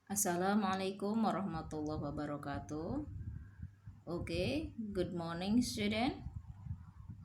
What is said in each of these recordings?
Assalamualaikum warahmatullahi wabarakatuh. Okay, good morning student.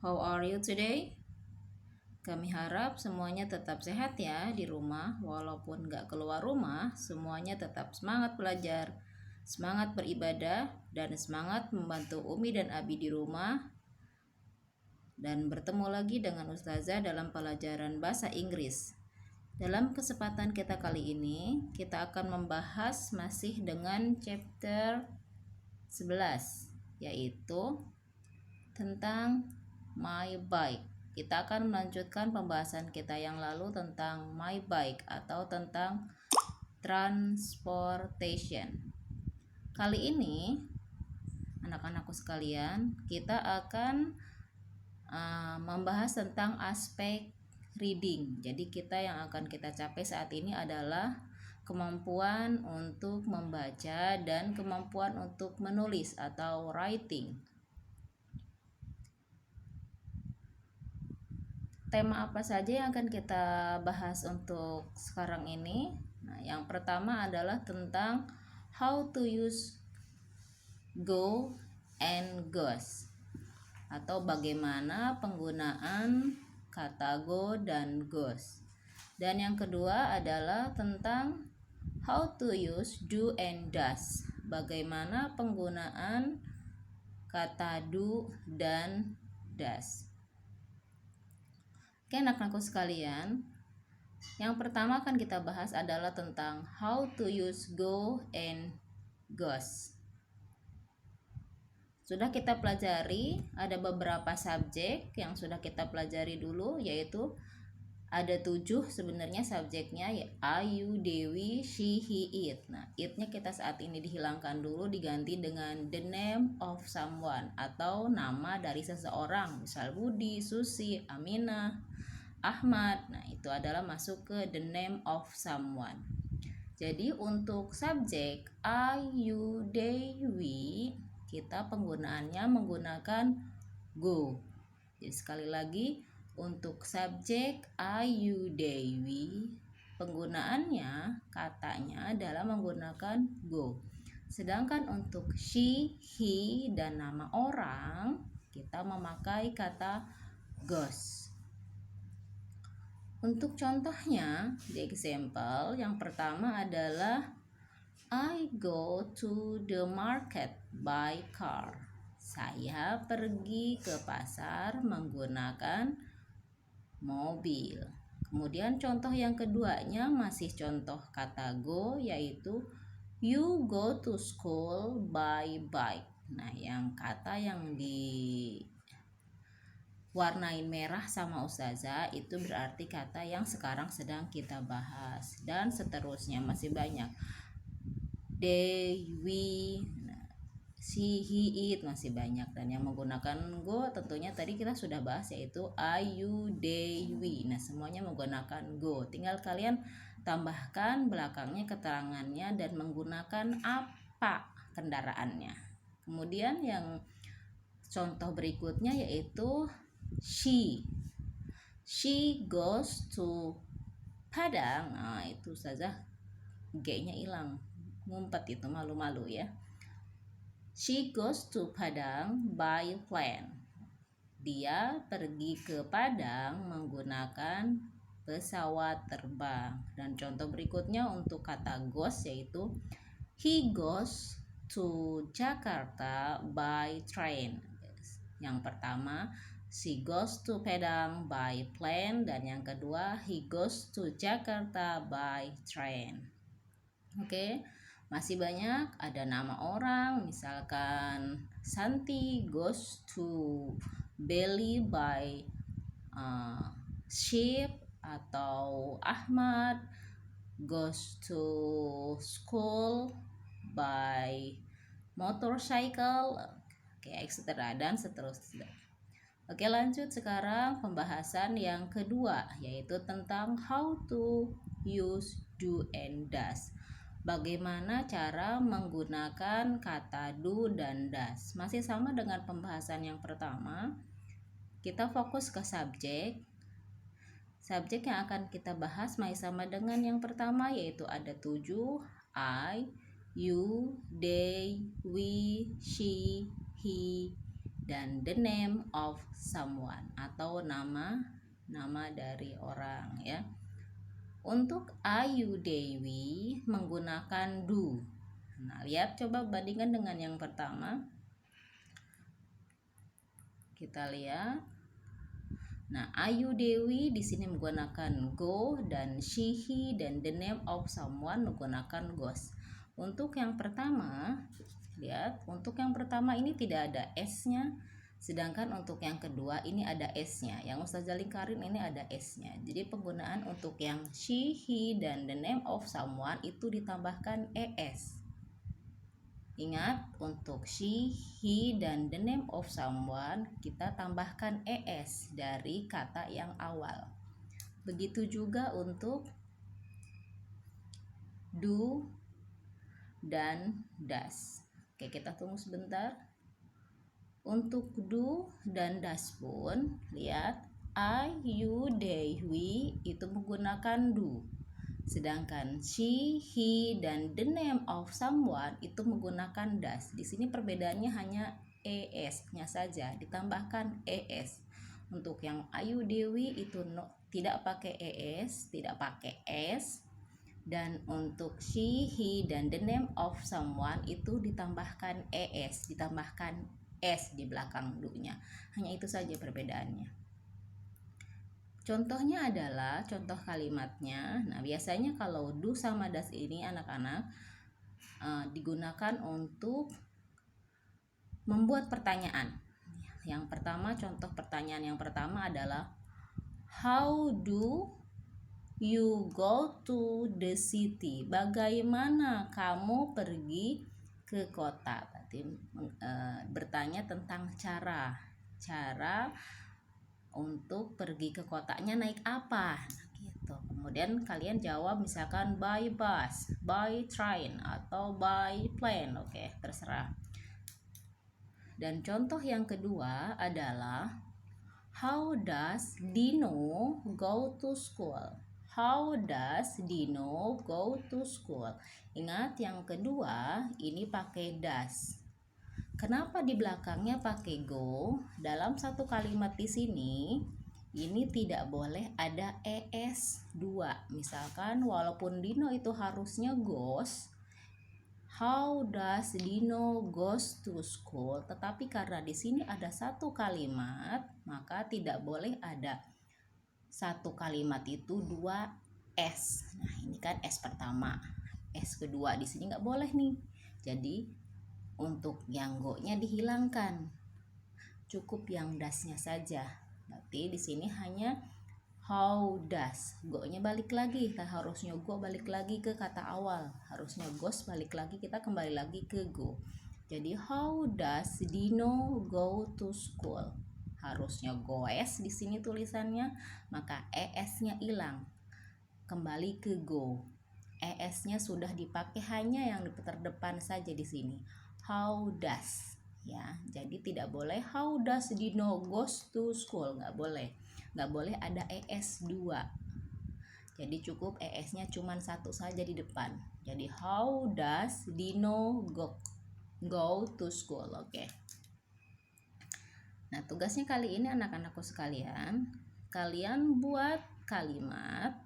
How are you today? Kami harap semuanya tetap sehat ya di rumah. Walaupun nggak keluar rumah, semuanya tetap semangat belajar, semangat beribadah, dan semangat membantu Umi dan Abi di rumah. Dan bertemu lagi dengan Ustazah dalam pelajaran bahasa Inggris. Dalam kesempatan kita kali ini, kita akan membahas masih dengan chapter 11, yaitu tentang my bike. Kita akan melanjutkan pembahasan kita yang lalu tentang my bike atau tentang transportation. Kali ini, anak-anakku sekalian, kita akan membahas tentang aspek reading. Jadi kita yang akan kita capai saat ini adalah kemampuan untuk membaca dan kemampuan untuk menulis atau writing. Tema apa saja yang akan kita bahas untuk sekarang ini? Nah, yang pertama adalah tentang how to use go and goes, atau bagaimana penggunaan kata go dan goes. Dan yang kedua adalah tentang how to use do and does, bagaimana penggunaan kata do dan does. Oke, anak-anakku sekalian, yang pertama akan kita bahas adalah tentang how to use go and goes. Sudah kita pelajari, ada beberapa subjek yang sudah kita pelajari dulu, yaitu ada 7 sebenarnya subjeknya, ya Ayu, Dewi, she, he, it. Nah, it-nya kita saat ini dihilangkan dulu, diganti dengan the name of someone atau nama dari seseorang, misal Budi, Susi, Aminah, Ahmad. Nah, itu adalah masuk ke the name of someone. Jadi untuk subjek Ayu, Dewi, kita penggunaannya menggunakan go. Jadi sekali lagi, untuk subjek Ayu, Dewi, penggunaannya katanya adalah menggunakan go. Sedangkan untuk she, he, dan nama orang kita memakai kata goes. Untuk contohnya, di example yang pertama adalah I go to the market by car. Saya pergi ke pasar menggunakan mobil. Kemudian contoh yang keduanya masih contoh kata go, yaitu you go to school by bike. Nah, yang kata yang diwarnain merah sama Ustazah itu berarti kata yang sekarang sedang kita bahas, dan seterusnya masih banyak. Dewi, si, he, it masih banyak. Dan yang menggunakan go tentunya tadi kita sudah bahas, yaitu Ayu, Dewi. Nah, semuanya menggunakan go. Tinggal kalian tambahkan belakangnya keterangannya dan menggunakan apa kendaraannya. Kemudian yang contoh berikutnya yaitu she goes to Padang. Nah, itu saja G-nya hilang, ngumpet itu, malu-malu ya. She goes to Padang by plane. Dia pergi ke Padang menggunakan pesawat terbang. Dan contoh berikutnya untuk kata goes yaitu he goes to Jakarta by train. Yang pertama, she goes to Padang by plane, dan yang kedua, he goes to Jakarta by train. Oke, masih banyak, ada nama orang, misalkan Santi goes to Bali by ship, atau Ahmad goes to school by motorcycle, etc. dan seterusnya. Oke, lanjut sekarang pembahasan yang kedua, yaitu tentang how to use do and does. Bagaimana cara menggunakan kata do dan does. Masih sama dengan pembahasan yang pertama, kita fokus ke subjek. Subjek yang akan kita bahas masih sama dengan yang pertama, yaitu ada 7, I, you, they, we, she, he, dan the name of someone atau nama dari orang ya. Untuk I, you, they, we menggunakan do. Nah, lihat coba bandingkan dengan yang pertama. Kita lihat. Nah, Ayu Dewi di sini menggunakan go, dan she, he, dan the name of someone menggunakan goes. Untuk yang pertama, lihat, untuk yang pertama ini tidak ada s-nya, sedangkan untuk yang kedua ini ada s-nya. Yang Ustazah lingkarin ini ada s-nya. Jadi penggunaan untuk yang she, he, dan the name of someone itu ditambahkan es. Ingat, untuk she, he, dan the name of someone kita tambahkan es dari kata yang awal. Begitu juga untuk do dan does. Oke, kita tunggu sebentar. Untuk do dan does pun, lihat, I, you, they, we itu menggunakan do. Sedangkan she, he, dan the name of someone itu menggunakan does. Di sini perbedaannya hanya es-nya saja, ditambahkan es. Untuk yang Ayu Dewi itu tidak pakai es, tidak pakai s. Dan untuk she, he, dan the name of someone itu ditambahkan es, ditambahkan s di belakang do-nya. Hanya itu saja perbedaannya. Contohnya adalah contoh kalimatnya. Nah, biasanya kalau do sama das ini anak-anak digunakan untuk membuat pertanyaan. Yang pertama, contoh pertanyaan yang pertama adalah how do you go to the city? Bagaimana kamu pergi ke kota? Berarti bertanya tentang cara untuk pergi ke kotanya naik apa gitu. Kemudian kalian jawab misalkan by bus, by train, atau by plane. Oke, terserah. Dan contoh yang kedua adalah how does Dino go to school? How does Dino go to school? Ingat, yang kedua ini pakai does. Kenapa di belakangnya pakai go? Dalam satu kalimat di sini ini tidak boleh ada es2. Misalkan walaupun Dino itu harusnya goes, how does Dino goes to school? Tetapi karena di sini ada satu kalimat, maka tidak boleh ada satu kalimat itu dua s. Nah, ini kan s pertama, s kedua di sini nggak boleh nih. Jadi untuk yang go-nya dihilangkan, cukup yang das-nya saja. Berarti di sini hanya how does, go-nya balik lagi. Harusnya go balik lagi ke kata awal, harusnya goes balik lagi, kita kembali lagi ke go. Jadi how does Dino go to school? Harusnya goes di sini tulisannya, maka es-nya hilang, kembali ke go. Es-nya sudah dipakai, hanya yang di terdepan saja di sini. How does, ya, jadi tidak boleh how does Dino goes to school, nggak boleh ada es2. Jadi cukup es-nya cuma satu saja di depan. Jadi how does Dino go to school. Oke. Nah, tugasnya kali ini anak-anakku sekalian, kalian buat kalimat.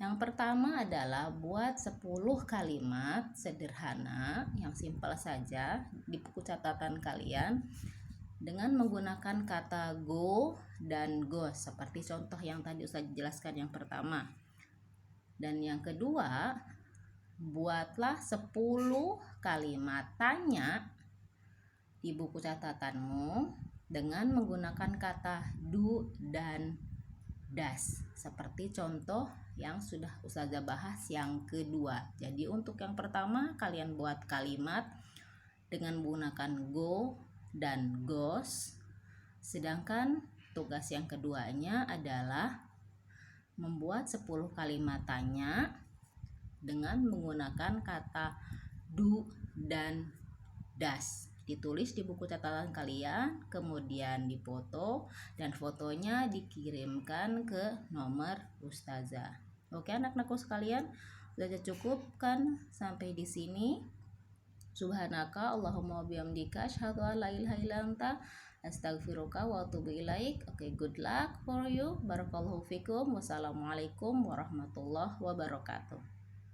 Yang pertama adalah buat 10 kalimat sederhana yang simpel saja di buku catatan kalian dengan menggunakan kata go dan goes seperti contoh yang tadi Ustaz jelaskan yang pertama. Dan yang kedua, buatlah 10 kalimat tanya di buku catatanmu dengan menggunakan kata do dan does seperti contoh yang sudah Ustazah bahas yang kedua. Jadi untuk yang pertama kalian buat kalimat dengan menggunakan go dan goes, sedangkan tugas yang keduanya adalah membuat 10 kalimat tanya dengan menggunakan kata do dan does ditulis di buku catatan kalian, kemudian dipoto, dan fotonya dikirimkan ke nomor ustazah. Oke anak-anakku sekalian, sudah cukup kan sampai di sini? Subhanaka Allahumma bihamdika asyhadu an la ilaha illa anta astaghfiruka wa atubu ilaik. Oke, good luck for you. Barakallahu fikum. Wassalamualaikum warahmatullahi wabarakatuh.